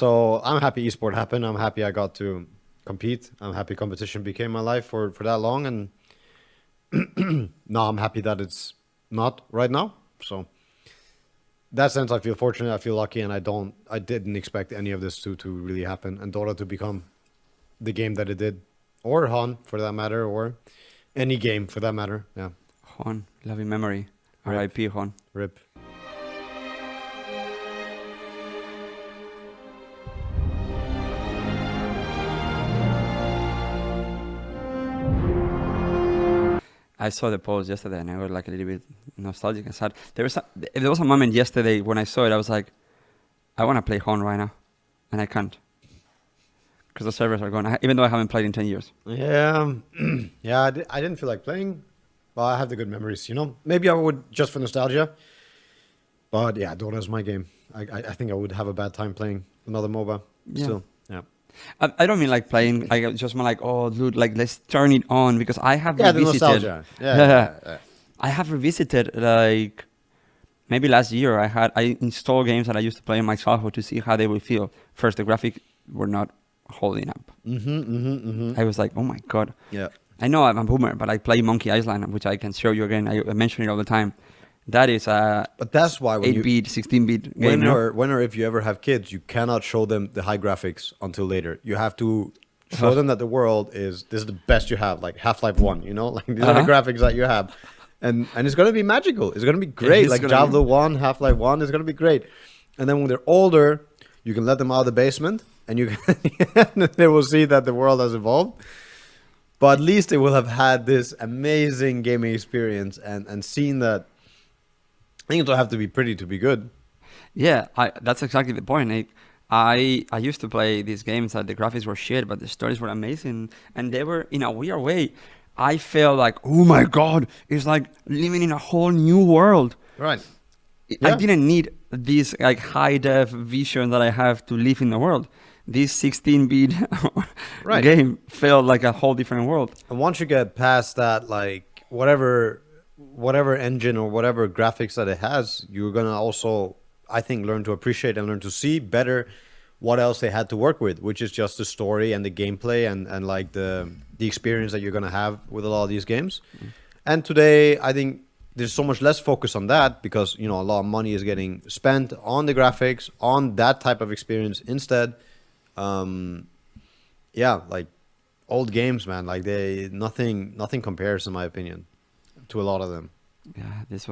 So I'm happy esport happened. I'm happy I got to compete. I'm happy competition became my life for that long. And now I'm happy that it's not right now. So that sense, I feel fortunate. I feel lucky, and I didn't expect any of this to really happen, and Dota to become the game that it did, or Han for that matter, or any game for that matter. Yeah. Hon, loving memory. Rip. R.I.P. Hon. Rip. I saw the post yesterday and I was like a little bit nostalgic and sad. There was a moment yesterday when I saw it, I was like, I want to play Hon right now, and I can't. Because the servers are gone, even though I haven't played in 10 years. Yeah. Yeah, I didn't feel like playing, but I have the good memories, you know? Maybe I would just for nostalgia. But yeah, Dota is my game. I think I would have a bad time playing another MOBA still. Yeah. I don't mean like playing. I just mean like, oh, dude, like let's turn it on because I have Yeah, the revisited. nostalgia. Yeah. I have revisited like maybe last year. I installed games that I used to play in my childhood to see how they would feel. First, the graphics were not holding up. I was like, oh my god. Yeah. I know I'm a boomer, but I play Monkey Island, which I can show you again. I mention it all the time. That is a But that's why when 8-bit, 16-bit game. when or if you ever have kids, you cannot show them the high graphics until later. You have to show them that the world this is the best you have, like Half-Life 1, you know? Like these are the graphics that you have. And it's going to be magical. It's going to be great. Like Diablo 1, Half-Life 1 is going to be great. And then when they're older, you can let them out of the basement and you can they will see that the world has evolved. But at least they will have had this amazing gaming experience and seen that. I think it'll have to be pretty to be good. Yeah, that's exactly the point. I used to play these games that the graphics were shit, but the stories were amazing, and they were in a weird way. I felt like, oh my god, it's like living in a whole new world. Right. I didn't need this like high def vision that I have to live in the world. This 16-bit game felt like a whole different world. And once you get past that, like whatever engine or whatever graphics that it has, you're gonna also, I think, learn to appreciate and learn to see better what else they had to work with, which is just the story and the gameplay and like the experience that you're gonna have with a lot of these games. And today, I think there's so much less focus on that because, you know, a lot of money is getting spent on the graphics, on that type of experience instead. Yeah, like old games, man, like nothing compares in my opinion to a lot of them. Yeah, this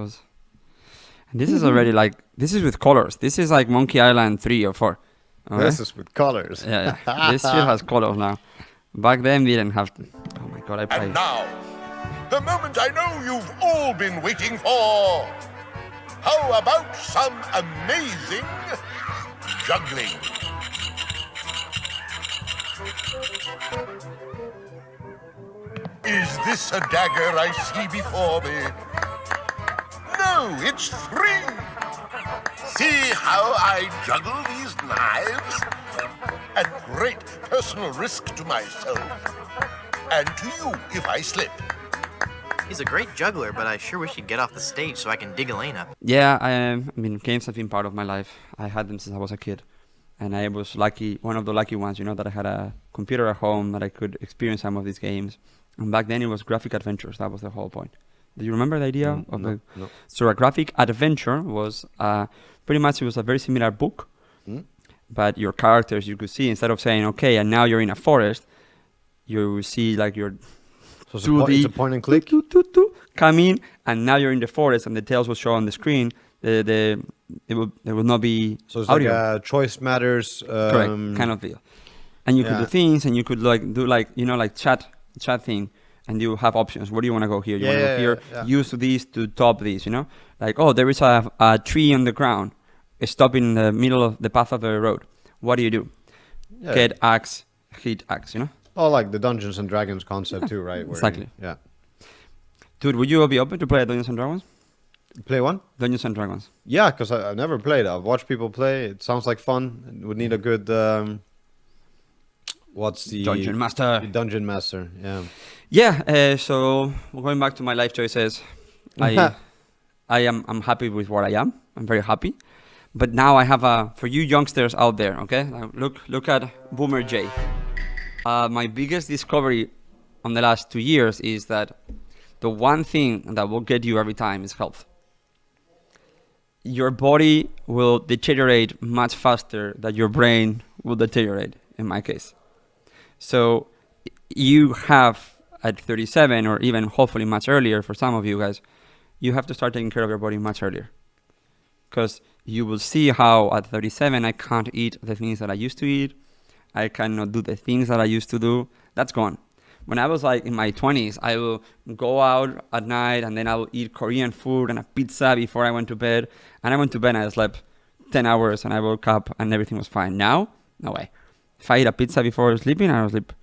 is already like, this is with colors. This is like Monkey Island 3 or 4. Okay? This is with colors. Yeah. This shit has colors now. Back then we didn't have to. Oh my god, I played. And now, the moment I know you've all been waiting for. How about some amazing juggling? Is this a dagger I see before me? No, it's 3. See how I juggle these knives? At great personal risk to myself. And to you if I slip. He's a great juggler, but I sure wish he'd get off the stage so I can dig Elaine up. Yeah, I mean, games have been part of my life. I had them since I was a kid. And I was lucky, one of the lucky ones, you know, that I had a computer at home that I could experience some of these games. And back then it was graphic adventures. That was the whole point. Do you remember the idea of no. So a graphic adventure was pretty much, it was a very similar book, but your characters, you could see, instead of saying, okay, and now you're in a forest, you see like your So it's a point and click? come in, and now you're in the forest, and the tails will show on the screen. It will not be So it's audio. like a choice matters. Correct, kind of deal. And you could do things, and you could do chat thing, and you have options. Where do you want to go here? You want to go here. Yeah. Use these to top these. You know, like, oh, there is a tree on the ground. Stop in the middle of the path of the road. What do you do? Yeah. Get axe, hit axe. You know. Oh, like the Dungeons and Dragons concept too, right? Where Exactly. Yeah. Dude, would you be open to play Dungeons and Dragons? Play one? Dungeons and Dragons. Yeah, because I've never played. I've watched people play. It sounds like fun. It would need a good. What's the Dungeon Master. The Dungeon Master. Yeah. Yeah. So going back to my life choices, I'm happy with what I am. I'm very happy. But now I have for you youngsters out there, okay? Now look at Boomer J. My biggest discovery on the last 2 years is that the one thing that will get you every time is health. Your body will deteriorate much faster than your brain will deteriorate, in my case. So you have at 37, or even hopefully much earlier for some of you guys, you have to start taking care of your body much earlier. Because you will see how at 37 I can't eat the things that I used to eat. I cannot do the things that I used to do. That's gone. When I was like in my 20s, I will go out at night and then I will eat Korean food and a pizza before I went to bed. And I went to bed and I slept 10 hours and I woke up and everything was fine. Now, no way. If I eat a pizza before sleeping, I will sleep.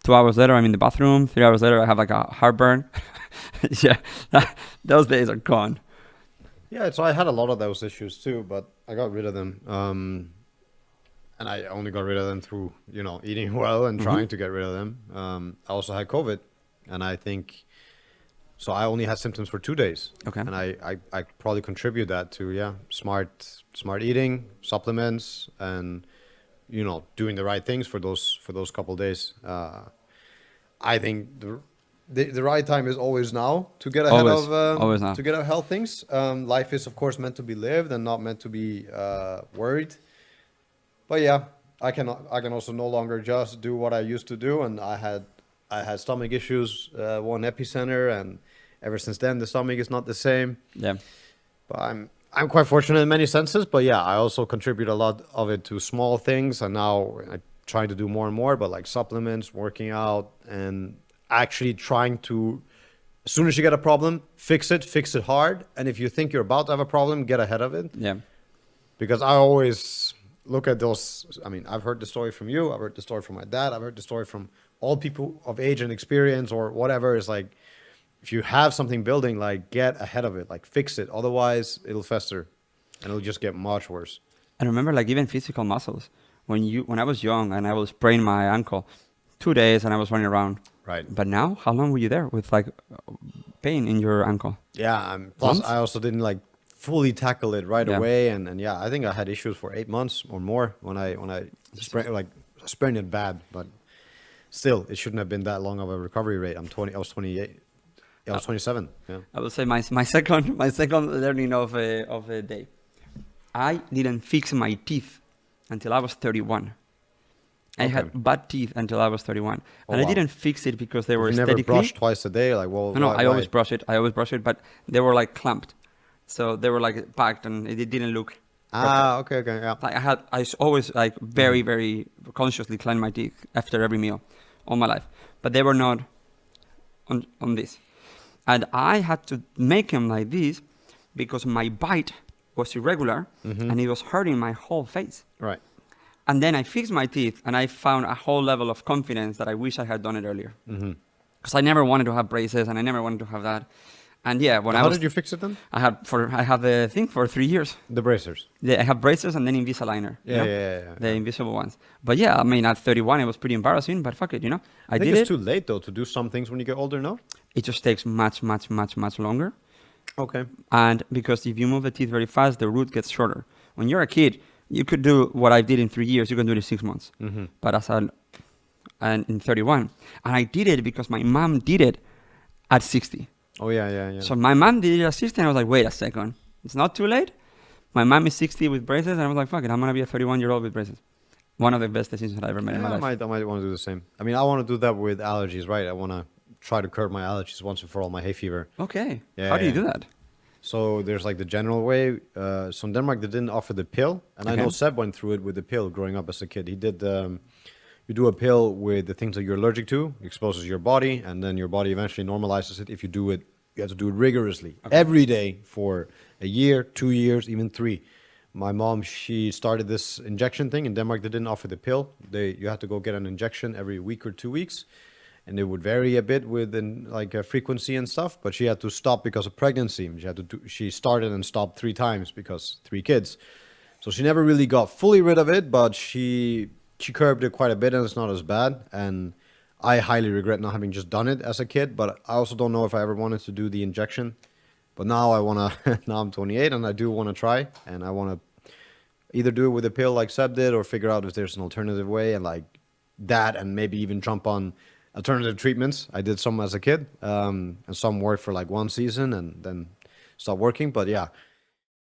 2 hours later, I'm in the bathroom. 3 hours later, I have like a heartburn. Yeah, those days are gone. Yeah, so I had a lot of those issues too, but I got rid of them. And I only got rid of them through, eating well and trying to get rid of them. I also had COVID, and I think, so I only had symptoms for 2 days. Okay. And I probably contribute that to, smart eating, supplements, and, doing the right things for those couple days. I think the right time is always now to get ahead always now. to get ahead of health things. Life is of course meant to be lived and not meant to be worried. But yeah, I can also no longer just do what I used to do, and I had stomach issues, one epicenter, and ever since then the stomach is not the same. Yeah. But I'm quite fortunate in many senses. But yeah, I also contribute a lot of it to small things, and now I try to do more and more. But like supplements, working out, and actually trying to, as soon as you get a problem, fix it hard. And if you think you're about to have a problem, get ahead of it. Yeah. Because I always look at those. I mean, I've heard the story from you. I've heard the story from my dad. I've heard the story from all people of age and experience or whatever. It's like, if you have something building, like get ahead of it, like fix it. Otherwise, it'll fester and it'll just get much worse. And remember, like even physical muscles. When I was young and I was spraining my ankle, 2 days and I was running around. Right. But now, how long were you there with like pain in your ankle? Yeah. Plus, Months? I also didn't like fully tackle it right Yeah. away, and yeah, I think I had issues for 8 months or more when I sprained it bad, but still, it shouldn't have been that long of a recovery rate. I was 28. I was 27. Yeah. I would say my second learning of a day. I didn't fix my teeth until I was 31. I Okay. had bad teeth until I was 31, Oh, and I wow. didn't fix it because they were You never aesthetically. brush twice a day, like well. No, why- I always why? brush it. But they were like clamped, so they were like packed, and it didn't look. Okay, yeah. Like I always like very, very consciously clean my teeth after every meal, all my life. But they were not on this, and I had to make them like this because my bite was irregular and it was hurting my whole face. Right. And then I fixed my teeth, and I found a whole level of confidence that I wish I had done it earlier. Because I never wanted to have braces, and I never wanted to have that. And yeah, when How did you fix it then? I have the thing for 3 years. The bracers. Yeah, I have braces and then Invisaligner. you know? Yeah. The invisible ones. But yeah, I mean, at 31, it was pretty embarrassing, but fuck it, I think did it's it. too late though to do some things when you get older. No. It just takes much, much, much, much longer. Okay. And because if you move the teeth very fast, the root gets shorter. When you're a kid, you could do what I did in 3 years. You can do it in 6 months. But and in 31, and I did it because my mom did it at 60. Oh yeah. So my mom did it at 60, and I was like, wait a second, it's not too late. My mom is 60 with braces, and I was like, fuck it, I'm gonna be a 31-year-old with braces. One of the best decisions I ever made in my life. I might want to do the same. I mean, I want to do that with allergies, right? I want to try to curb my allergies once and for all, my hay fever. Okay. Yeah, How do you yeah. do that? So there's like the general way. So in Denmark, they didn't offer the pill. And I Okay. know Seb went through it with the pill growing up as a kid. He did, you do a pill with the things that you're allergic to, exposes your body, and then your body eventually normalizes it. If you do it, you have to do it rigorously every day for a year, 2 years, even 3. My mom, she started this injection thing. In Denmark, they didn't offer the pill. You had to go get an injection every week or 2 weeks. And it would vary a bit with frequency and stuff, but she had to stop because of pregnancy. She started and stopped 3 times because 3 kids. So she never really got fully rid of it, but she curbed it quite a bit, and it's not as bad. And I highly regret not having just done it as a kid, but I also don't know if I ever wanted to do the injection. But now I want to, now I'm 28 and I do want to try, and I want to either do it with a pill like Seb did, or figure out if there's an alternative way, and like that, and maybe even jump on alternative treatments. I did some as a kid, and some worked for like one season and then stopped working. But yeah,